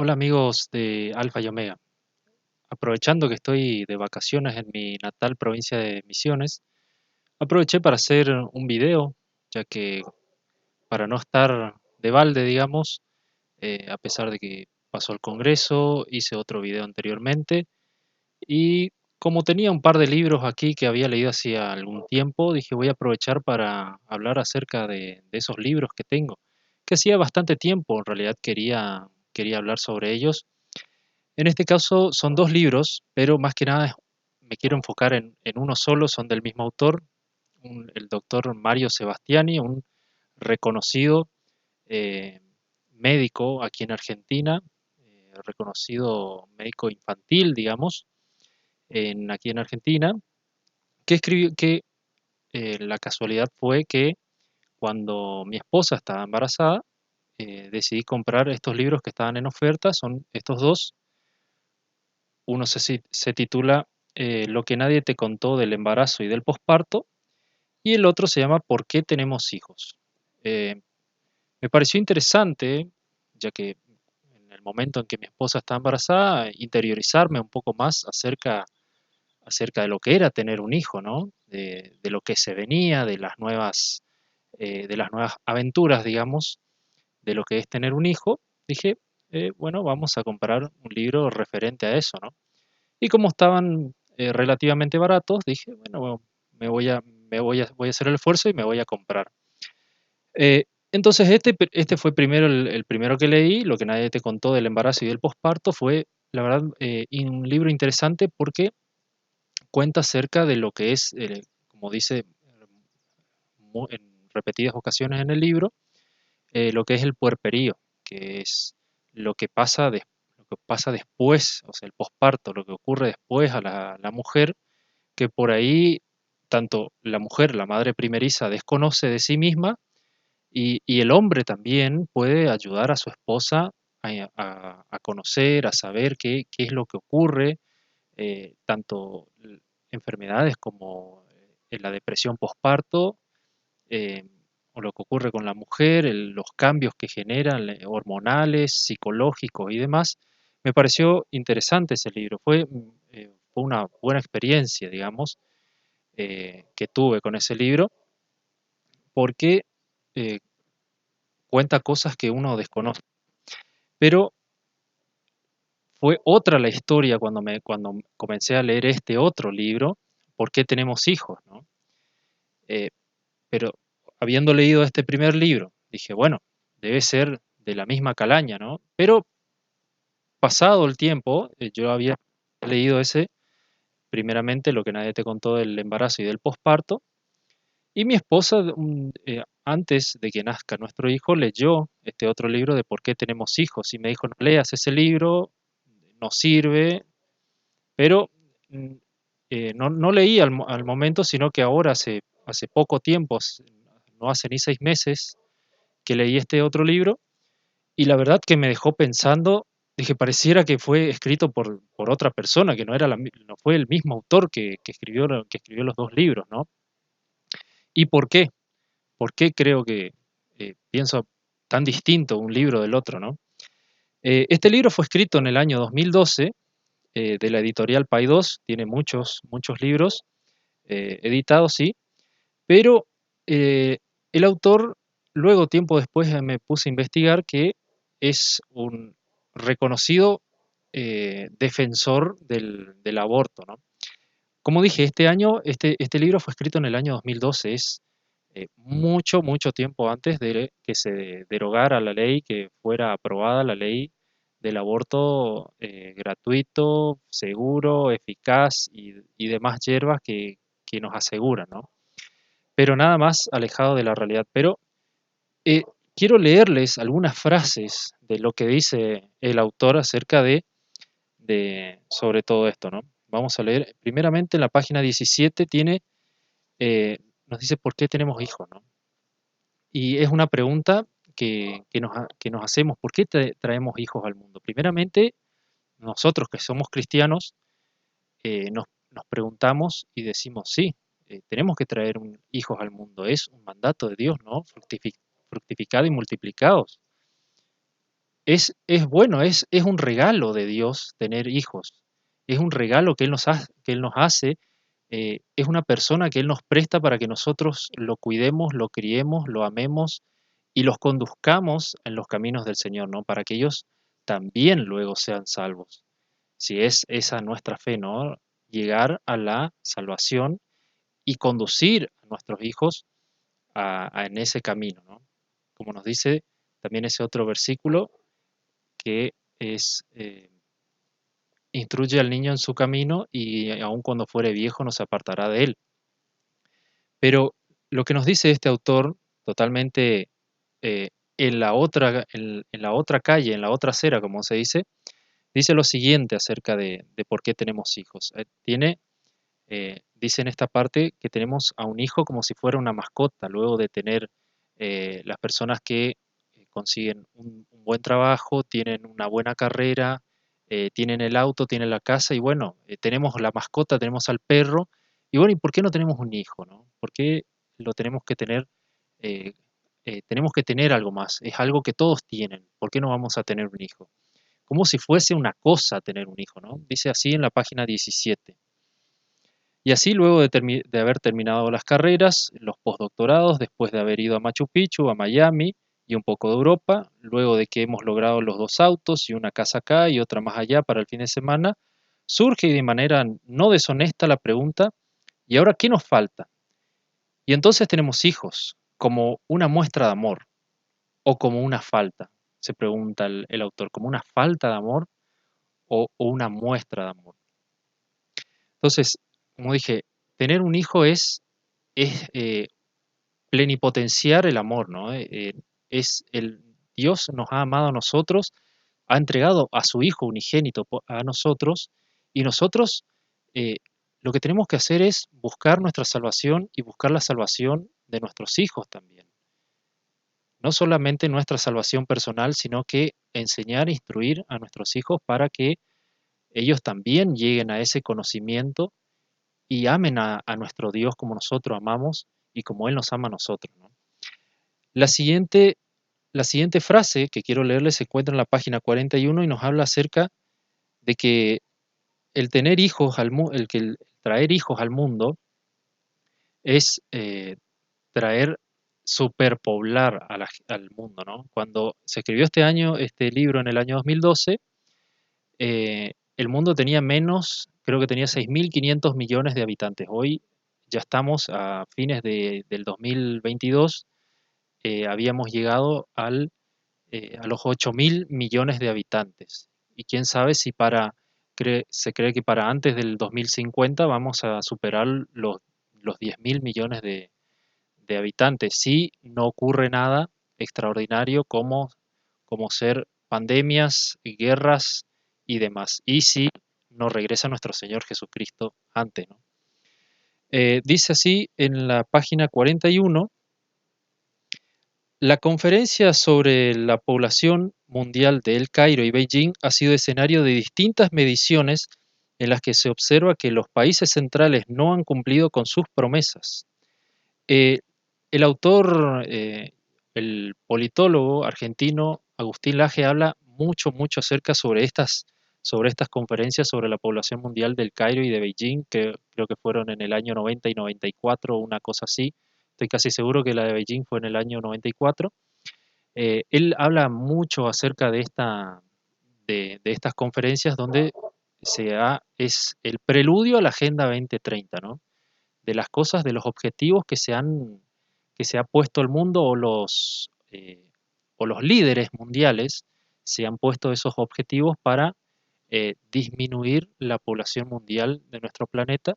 Hola amigos de Alfa y Omega. Aprovechando que estoy de vacaciones en mi natal provincia de Misiones, aproveché para hacer un video, ya que para no estar de balde, digamos, a pesar de que pasó el Congreso, hice otro video anteriormente y como tenía un par de libros aquí que había leído hacía algún tiempo, dije voy a aprovechar para hablar acerca de esos libros que tengo, que hacía bastante tiempo en realidad quería hablar sobre ellos. En este caso son dos libros, pero más que nada me quiero enfocar en uno solo, son del mismo autor, el doctor Mario Sebastiani, un reconocido eh, médico aquí en Argentina, reconocido médico infantil, digamos, aquí en Argentina, que escribió que la casualidad fue que cuando mi esposa estaba embarazada, decidí comprar estos libros que estaban en oferta, son estos dos. Uno se titula Lo que nadie te contó del embarazo y del posparto, y el otro se llama ¿Por qué tenemos hijos? Eh, Me pareció interesante, ya que en el momento en que mi esposa estaba embarazada, interiorizarme un poco más acerca de lo que era tener un hijo, ¿no? De lo que se venía, de las nuevas aventuras, digamos, de lo que es tener un hijo. Dije, bueno, vamos a comprar un libro referente a eso, ¿no? Y como estaban relativamente baratos, dije, bueno, voy a hacer el esfuerzo y me voy a comprar. Entonces este fue primero el primero que leí, lo que nadie te contó del embarazo y del posparto, fue la verdad un libro interesante porque cuenta acerca de lo que es, como dice en repetidas ocasiones en el libro, lo que es el puerperío, que es lo que pasa, lo que pasa después, o sea, el posparto, lo que ocurre después a la mujer, que por ahí tanto la mujer, la madre primeriza, desconoce de sí misma y el hombre también puede ayudar a su esposa a conocer, a saber qué es lo que ocurre, tanto enfermedades como la depresión posparto, eh, o lo que ocurre con la mujer, los cambios que generan, hormonales, psicológicos y demás. Me pareció interesante ese libro, fue una buena experiencia, digamos, que tuve con ese libro, porque eh, cuenta cosas que uno desconoce. Pero fue otra la historia cuando comencé a leer este otro libro, ¿Por qué tenemos hijos? ¿No? Eh, pero habiendo leído este primer libro, dije, bueno, debe ser de la misma calaña, ¿no? Pero pasado el tiempo, yo había leído ese, primeramente, lo que nadie te contó del embarazo y del posparto, y mi esposa, antes de que nazca nuestro hijo, leyó este otro libro de ¿Por qué tenemos hijos? Y me dijo, no leas ese libro, no sirve, pero no leí al momento, sino que ahora hace poco tiempo, no hace ni 6 meses, que leí este otro libro, y la verdad que me dejó pensando, dije, pareciera que fue escrito por otra persona, que no fue el mismo autor que escribió los dos libros, ¿no? ¿Y por qué? ¿Por qué creo que pienso tan distinto un libro del otro, ¿no? Este libro fue escrito en el año 2012 de la editorial Paidós, tiene muchos libros editados, sí, pero el autor, luego tiempo después me puse a investigar que es un reconocido defensor del aborto, ¿no? Como dije, este libro fue escrito en el año 2012, es mucho tiempo antes de que se derogara la ley, que fuera aprobada la ley del aborto gratuito, seguro, eficaz y demás hierbas que nos aseguran, ¿no? Pero nada más alejado de la realidad. Pero eh, quiero leerles algunas frases de lo que dice el autor acerca sobre todo esto, ¿no? Vamos a leer, primeramente en la página 17 nos dice por qué tenemos hijos, ¿no? Y es una pregunta que nos hacemos, ¿por qué traemos hijos al mundo? Primeramente, nosotros que somos cristianos, nos preguntamos y decimos, sí, tenemos que traer hijos al mundo, es un mandato de Dios, ¿no? Fructificado y multiplicados. es bueno, es un regalo de Dios tener hijos. Es un regalo que Él nos hace. Es una persona que Él nos presta para que nosotros lo cuidemos, lo criemos, lo amemos y los conduzcamos en los caminos del Señor, ¿no? Para que ellos también luego sean salvos. Si es esa nuestra fe, ¿no? Llegar a la salvación y conducir a nuestros hijos en ese camino, ¿no? Como nos dice también ese otro versículo que es, instruye al niño en su camino y aun cuando fuere viejo no se apartará de él. Pero lo que nos dice este autor, totalmente en la otra calle, en la otra acera, como se dice, dice lo siguiente acerca de por qué tenemos hijos. Dice en esta parte que tenemos a un hijo como si fuera una mascota, luego de tener las personas que consiguen un buen trabajo, tienen una buena carrera, tienen el auto, tienen la casa y bueno, tenemos la mascota, tenemos al perro y bueno, ¿y por qué no tenemos un hijo, no? ¿Por qué lo tenemos que tener? eh, Tenemos que tener algo más, es algo que todos tienen, ¿por qué no vamos a tener un hijo? Como si fuese una cosa tener un hijo, ¿no? Dice así en la página 17. Y así luego de haber terminado las carreras, los postdoctorados, después de haber ido a Machu Picchu, a Miami y un poco de Europa, luego de que hemos logrado los 2 autos y una casa acá y otra más allá para el fin de semana, surge de manera no deshonesta la pregunta, ¿y ahora qué nos falta? Y entonces tenemos hijos, como una muestra de amor o como una falta, se pregunta el autor, como una falta de amor o una muestra de amor. Entonces, como dije, tener un hijo es plenipotenciar el amor, ¿no? Es el Dios nos ha amado a nosotros, ha entregado a su Hijo unigénito a nosotros, y nosotros eh, lo que tenemos que hacer es buscar nuestra salvación y buscar la salvación de nuestros hijos también. No solamente nuestra salvación personal, sino que enseñar e instruir a nuestros hijos para que ellos también lleguen a ese conocimiento y amen a nuestro Dios como nosotros amamos y como Él nos ama a nosotros, ¿no? La siguiente, la siguiente frase que quiero leerles se encuentra en la página 41 y nos habla acerca de que el tener hijos el traer hijos al mundo es traer superpoblar al mundo, ¿no? Cuando se escribió este libro en el año 2012, el mundo tenía menos, creo que tenía 6.500 millones de habitantes. Hoy ya estamos a fines del 2022, habíamos llegado a los 8.000 millones de habitantes. Y quién sabe si se cree que para antes del 2050 vamos a superar los 10.000 millones de habitantes, si no ocurre nada extraordinario como ser pandemias, guerras y demás. Y si no regresa nuestro Señor Jesucristo antes, ¿no? Dice así en la página 41. La conferencia sobre la población mundial de El Cairo y Beijing ha sido escenario de distintas mediciones en las que se observa que los países centrales no han cumplido con sus promesas. Eh, el autor, el politólogo argentino Agustín Laje habla mucho acerca sobre estas conferencias sobre la población mundial del Cairo y de Beijing, que creo que fueron en el año 90 y 94, una cosa así. Estoy casi seguro que la de Beijing fue en el año 94. Él habla mucho acerca de estas conferencias donde es el preludio a la Agenda 2030, ¿no? De las cosas, de los objetivos que se ha puesto el mundo o los líderes mundiales se han puesto esos objetivos para disminuir la población mundial de nuestro planeta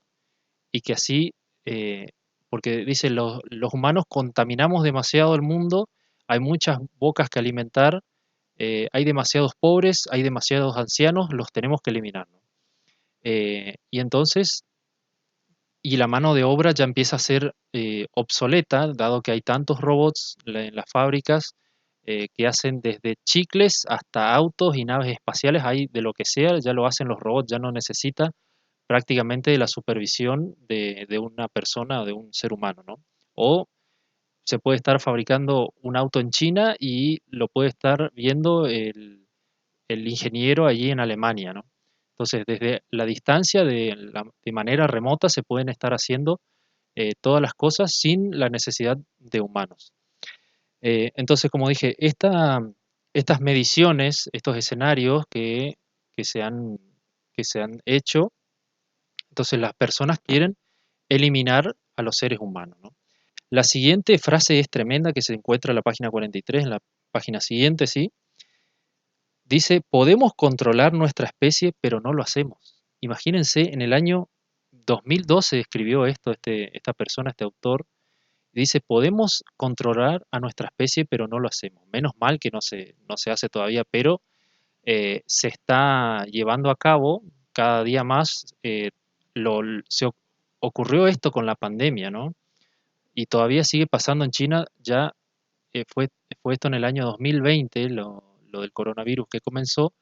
y que así, eh, porque dice, los humanos contaminamos demasiado el mundo, hay muchas bocas que alimentar, hay demasiados pobres, hay demasiados ancianos, los tenemos que eliminar, ¿no? Y entonces y la mano de obra ya empieza a ser obsoleta, dado que hay tantos robots en las fábricas que hacen desde chicles hasta autos y naves espaciales, hay de lo que sea, ya lo hacen los robots, ya no necesita prácticamente de la supervisión de una persona o de un ser humano, ¿no? O se puede estar fabricando un auto en China y lo puede estar viendo el ingeniero allí en Alemania, ¿no? Entonces, desde la distancia, de manera remota, se pueden estar haciendo todas las cosas sin la necesidad de humanos. Entonces, como dije, estas mediciones, estos escenarios que se han, que se han hecho, entonces las personas quieren eliminar a los seres humanos, ¿no? La siguiente frase es tremenda, que se encuentra en la página 43, en la página siguiente, ¿sí? Dice, podemos controlar nuestra especie, pero no lo hacemos. Imagínense, en el año 2012 escribió esto esta persona, este autor. Dice, podemos controlar a nuestra especie, pero no lo hacemos. Menos mal que no se hace todavía, pero se está llevando a cabo cada día más. Se ocurrió esto con la pandemia, ¿no? Y todavía sigue pasando en China. Ya fue esto en el año 2020, lo del coronavirus que comenzó.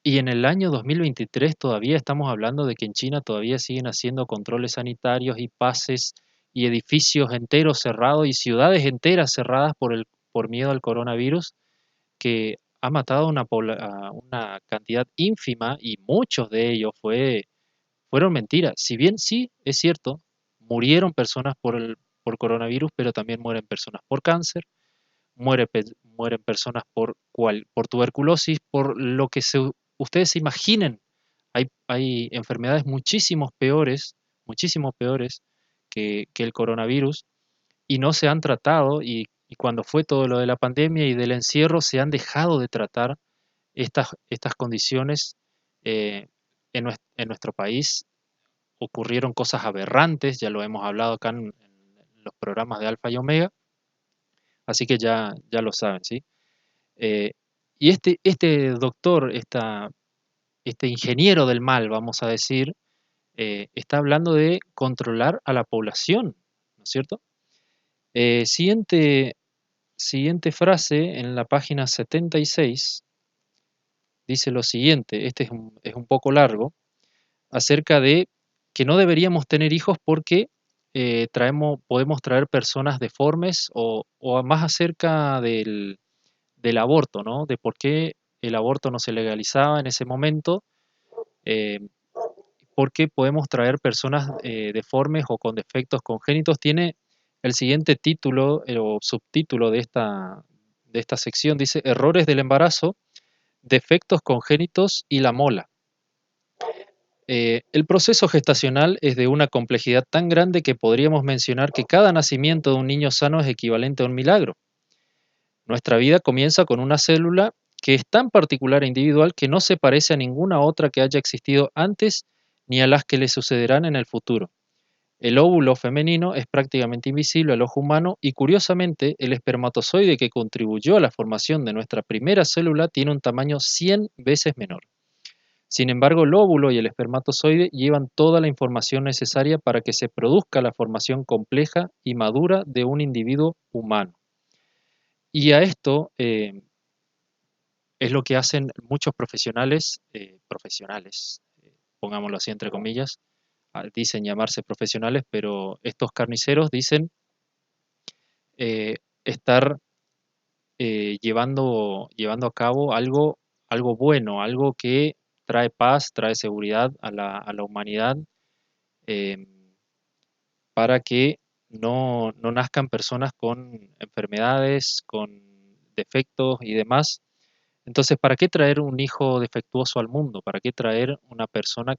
Y en el año 2023 todavía estamos hablando de que en China todavía siguen haciendo controles sanitarios y pases y edificios enteros cerrados y ciudades enteras cerradas por miedo al coronavirus, que ha matado a una cantidad ínfima, y muchos de ellos fueron mentiras. Si bien sí, es cierto, murieron personas por coronavirus, pero también mueren personas por cáncer, mueren personas por tuberculosis, por lo que ustedes se imaginen. Hay enfermedades muchísimo peores que el coronavirus, y no se han tratado, y cuando fue todo lo de la pandemia y del encierro, se han dejado de tratar estas condiciones. En nuestro país ocurrieron cosas aberrantes, ya lo hemos hablado acá en los programas de Alfa y Omega, así que ya lo saben, ¿sí? Eh, y este doctor, este ingeniero del mal, vamos a decir, está hablando de controlar a la población, ¿no es cierto? Siguiente frase en la página 76 dice lo siguiente, este es un poco largo, acerca de que no deberíamos tener hijos porque podemos traer personas deformes, o más acerca del aborto, ¿no? De por qué el aborto no se legalizaba en ese momento, eh, porque podemos traer personas deformes o con defectos congénitos. Tiene el siguiente título o subtítulo de esta sección, dice Errores del embarazo, defectos congénitos y la mola. El proceso gestacional es de una complejidad tan grande que podríamos mencionar que cada nacimiento de un niño sano es equivalente a un milagro. Nuestra vida comienza con una célula que es tan particular e individual que no se parece a ninguna otra que haya existido antes ni a las que le sucederán en el futuro. El óvulo femenino es prácticamente invisible al ojo humano y, curiosamente, el espermatozoide que contribuyó a la formación de nuestra primera célula tiene un tamaño 100 veces menor. Sin embargo, el óvulo y el espermatozoide llevan toda la información necesaria para que se produzca la formación compleja y madura de un individuo humano. Y a esto es lo que hacen muchos profesionales, pongámoslo así entre comillas, dicen llamarse profesionales, pero estos carniceros dicen estar llevando a cabo algo bueno, algo que trae paz, trae seguridad a la humanidad, eh, para que no nazcan personas con enfermedades, con defectos y demás. Entonces, ¿para qué traer un hijo defectuoso al mundo? ¿Para qué traer una persona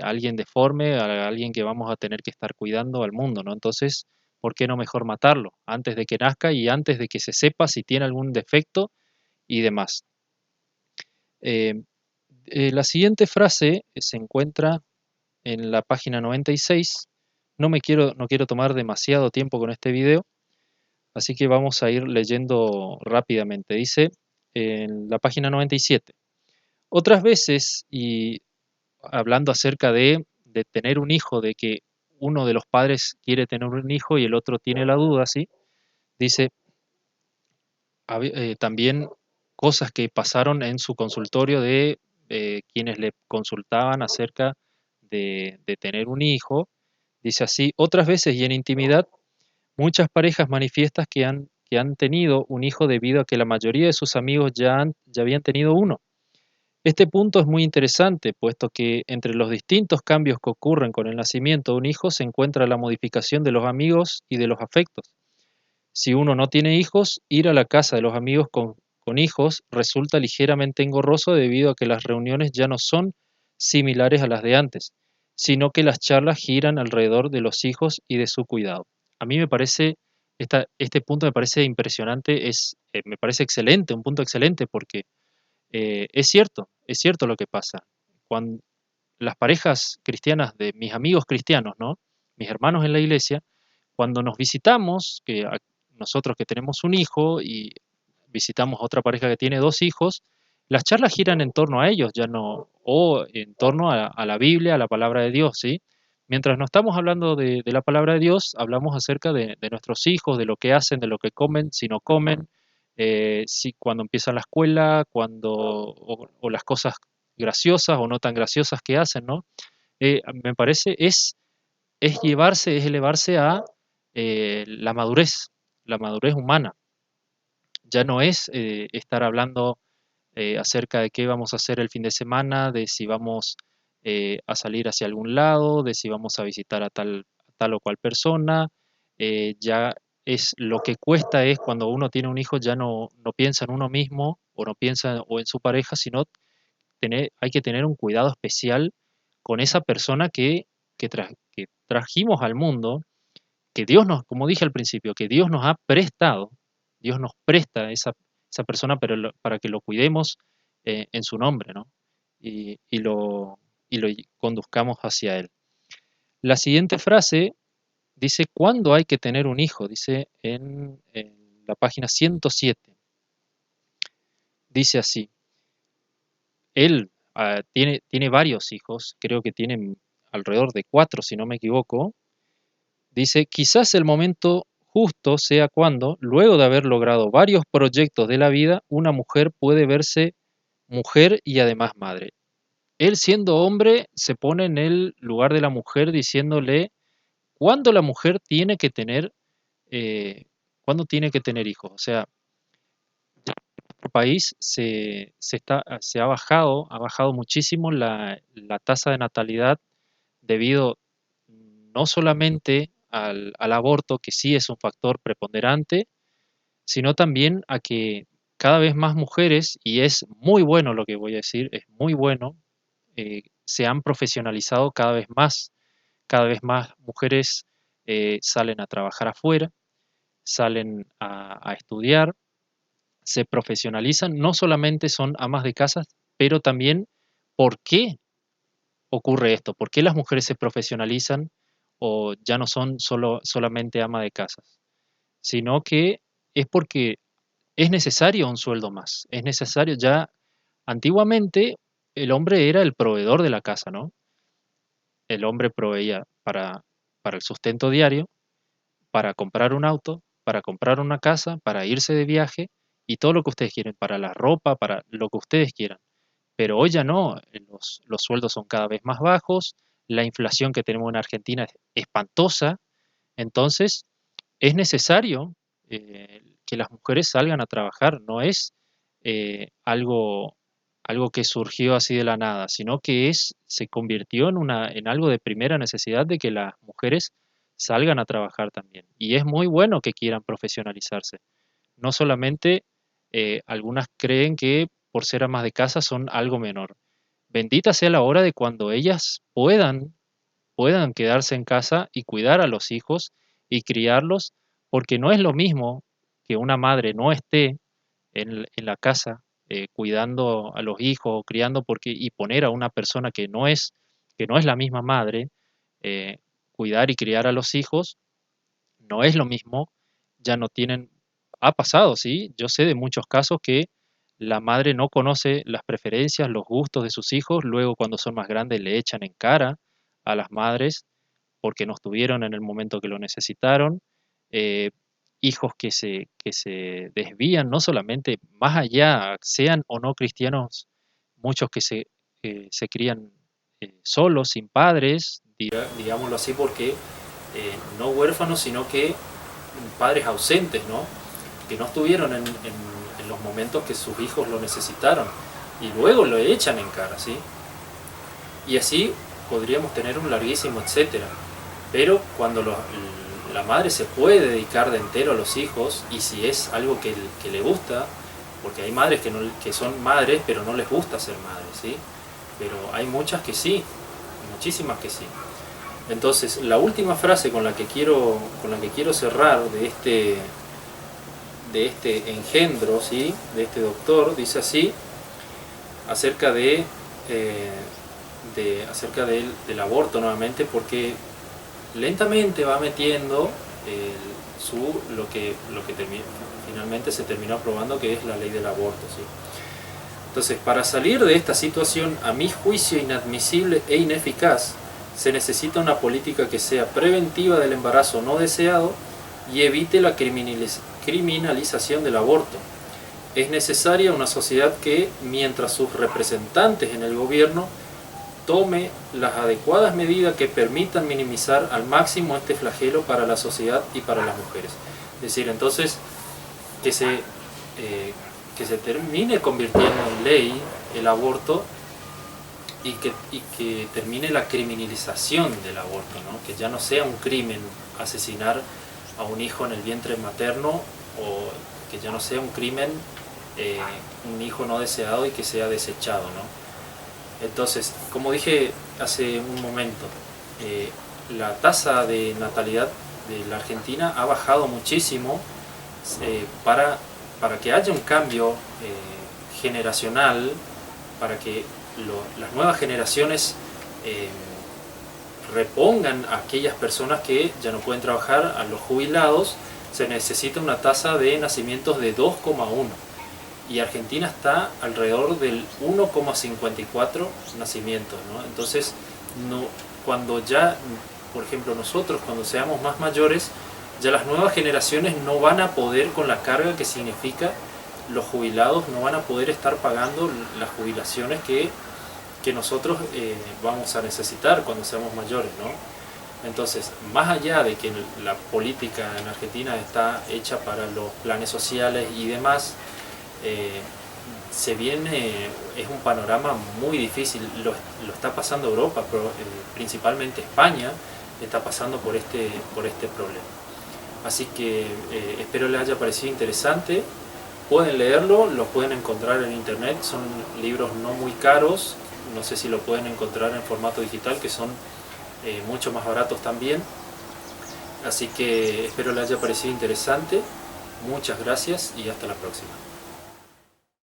alguien deforme, a alguien que vamos a tener que estar cuidando al mundo, ¿no? Entonces, ¿por qué no mejor matarlo antes de que nazca y antes de que se sepa si tiene algún defecto y demás? Eh, la siguiente frase se encuentra en la página 96. No quiero tomar demasiado tiempo con este video, así que vamos a ir leyendo rápidamente. Dice en la página 97. Otras veces, y hablando acerca de tener un hijo, de que uno de los padres quiere tener un hijo y el otro tiene la duda, ¿sí? Dice también cosas que pasaron en su consultorio de quienes le consultaban acerca de tener un hijo. Dice así, otras veces y en intimidad Muchas parejas manifiestan que han tenido un hijo debido a que la mayoría de sus amigos ya habían tenido uno. Este punto es muy interesante, puesto que entre los distintos cambios que ocurren con el nacimiento de un hijo se encuentra la modificación de los amigos y de los afectos. Si uno no tiene hijos, ir a la casa de los amigos con hijos resulta ligeramente engorroso debido a que las reuniones ya no son similares a las de antes, sino que las charlas giran alrededor de los hijos y de su cuidado. A mí me parece, este punto me parece impresionante, me parece excelente, un punto excelente porque es cierto lo que pasa. Cuando las parejas cristianas de mis amigos cristianos, ¿no? Mis hermanos en la iglesia, cuando nos visitamos, nosotros que tenemos un hijo y visitamos a otra pareja que tiene dos hijos, las charlas giran en torno a ellos, ya no, o en torno a la Biblia, a la palabra de Dios, ¿sí? Mientras no estamos hablando de la palabra de Dios, hablamos acerca de nuestros hijos, de lo que hacen, de lo que comen, si no comen, si cuando empiezan la escuela, o las cosas graciosas o no tan graciosas que hacen, ¿no? Me parece es elevarse a la madurez humana. Ya no es estar hablando acerca de qué vamos a hacer el fin de semana, de si vamos a salir hacia algún lado, de si vamos a visitar a tal o cual persona. Ya es lo que cuesta es cuando uno tiene un hijo, ya no piensa en uno mismo o no piensa o en su pareja, sino hay que tener un cuidado especial con esa persona que trajimos al mundo, que Dios nos, como dije al principio, que Dios nos ha prestado, Dios nos presta esa persona para que lo cuidemos en su nombre, ¿no? Y lo conduzcamos hacia Él. La siguiente frase dice, ¿cuándo hay que tener un hijo? Dice en la página 107. Dice así, él tiene varios hijos, creo que tiene alrededor de 4, si no me equivoco. Dice, quizás el momento justo sea cuando, luego de haber logrado varios proyectos de la vida, una mujer puede verse mujer y además madre. Él siendo hombre se pone en el lugar de la mujer diciéndole cuándo la mujer tiene que tener, cuándo tiene que tener hijos. O sea, en nuestro país se ha bajado muchísimo la tasa de natalidad debido no solamente al aborto, que sí es un factor preponderante, sino también a que cada vez más mujeres, y es muy bueno lo que voy a decir, es muy bueno, se han profesionalizado cada vez más mujeres salen a trabajar afuera, salen a estudiar, se profesionalizan, no solamente son amas de casa, pero también ¿por qué ocurre esto? ¿Por qué las mujeres se profesionalizan o ya no son solamente ama de casas? Sino que es porque es necesario un sueldo más, es necesario ya, antiguamente el hombre era el proveedor de la casa, ¿no? El hombre proveía para el sustento diario, para comprar un auto, para comprar una casa, para irse de viaje y todo lo que ustedes quieren, para la ropa, para lo que ustedes quieran. Pero hoy ya no, los sueldos son cada vez más bajos, la inflación que tenemos en Argentina es espantosa, entonces es necesario que las mujeres salgan a trabajar, no es algo que surgió así de la nada, sino que se convirtió en algo de primera necesidad de que las mujeres salgan a trabajar también. Y es muy bueno que quieran profesionalizarse. No solamente algunas creen que por ser amas de casa son algo menor. Bendita sea la hora de cuando ellas puedan quedarse en casa y cuidar a los hijos y criarlos, porque no es lo mismo que una madre no esté en la casa cuidando a los hijos o criando y poner a una persona que no es la misma madre, cuidar y criar a los hijos, no es lo mismo, ya no tienen, ha pasado, ¿sí? Yo sé de muchos casos que la madre no conoce las preferencias, los gustos de sus hijos, luego cuando son más grandes le echan en cara a las madres porque no estuvieron en el momento que lo necesitaron, eh, hijos que se desvían, no solamente más allá, sean o no cristianos, muchos que se crían solos, sin padres, digámoslo así, porque no huérfanos, sino que padres ausentes, ¿no? Que no estuvieron en los momentos que sus hijos lo necesitaron y luego lo echan en cara, ¿sí? Y así podríamos tener un larguísimo etcétera. Pero cuando la madre se puede dedicar de entero a los hijos, y si es algo que le gusta, porque hay madres que son madres pero no les gusta ser madres, ¿sí? Pero hay muchas que sí, muchísimas que sí. Entonces, la última frase con la que quiero cerrar de este engendro, ¿sí? De este doctor, dice así, acerca del aborto nuevamente, porque lentamente va metiendo lo que finalmente se terminó aprobando, que es la ley del aborto, ¿sí? Entonces, para salir de esta situación, a mi juicio inadmisible e ineficaz, se necesita una política que sea preventiva del embarazo no deseado y evite la criminalización del aborto. Es necesaria una sociedad que, mientras sus representantes en el gobierno tome las adecuadas medidas que permitan minimizar al máximo este flagelo para la sociedad y para las mujeres. Es decir, entonces, que se termine convirtiendo en ley el aborto y que termine la criminalización del aborto, ¿no? Que ya no sea un crimen asesinar a un hijo en el vientre materno, o que ya no sea un crimen un hijo no deseado y que sea desechado, ¿no? Entonces, como dije hace un momento, la tasa de natalidad de la Argentina ha bajado muchísimo para que haya un cambio generacional, para que las nuevas generaciones repongan a aquellas personas que ya no pueden trabajar, a los jubilados. Se necesita una tasa de nacimientos de 2,1 y Argentina está alrededor del 1,54 nacimientos, ¿no? Entonces, cuando ya, por ejemplo, nosotros cuando seamos más mayores, ya las nuevas generaciones no van a poder, con la carga que significa los jubilados, no van a poder estar pagando las jubilaciones que nosotros vamos a necesitar cuando seamos mayores, ¿no? Entonces, más allá de que la política en Argentina está hecha para los planes sociales y demás, es un panorama muy difícil. Lo está pasando Europa, pero principalmente España está pasando por este problema. Así que espero les haya parecido interesante. Pueden leerlo, lo pueden encontrar en internet, son libros no muy caros, no sé si lo pueden encontrar en formato digital, que son mucho más baratos también. Así que espero les haya parecido interesante. Muchas gracias y hasta la próxima.